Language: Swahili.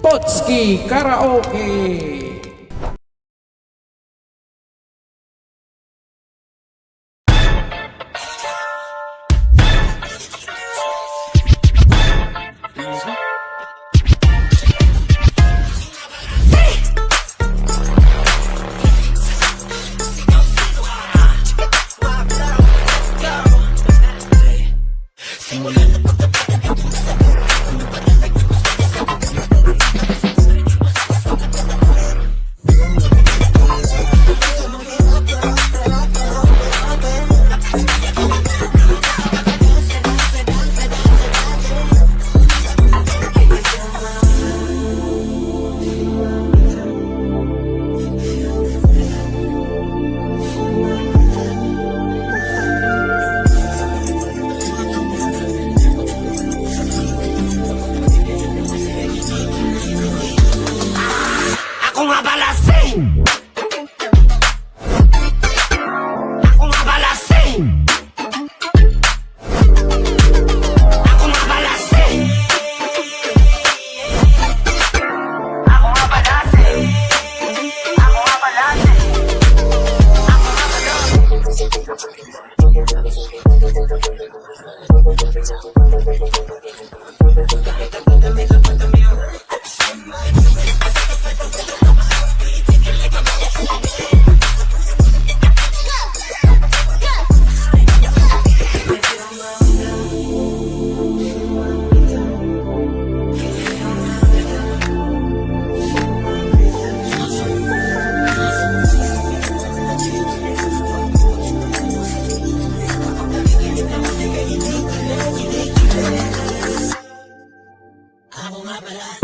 Totski Karaoke. Ako nga pala si Ako nga pala si Ako nga pala si Ako nga pala si Ako nga pala si Ako nga Ako nga pala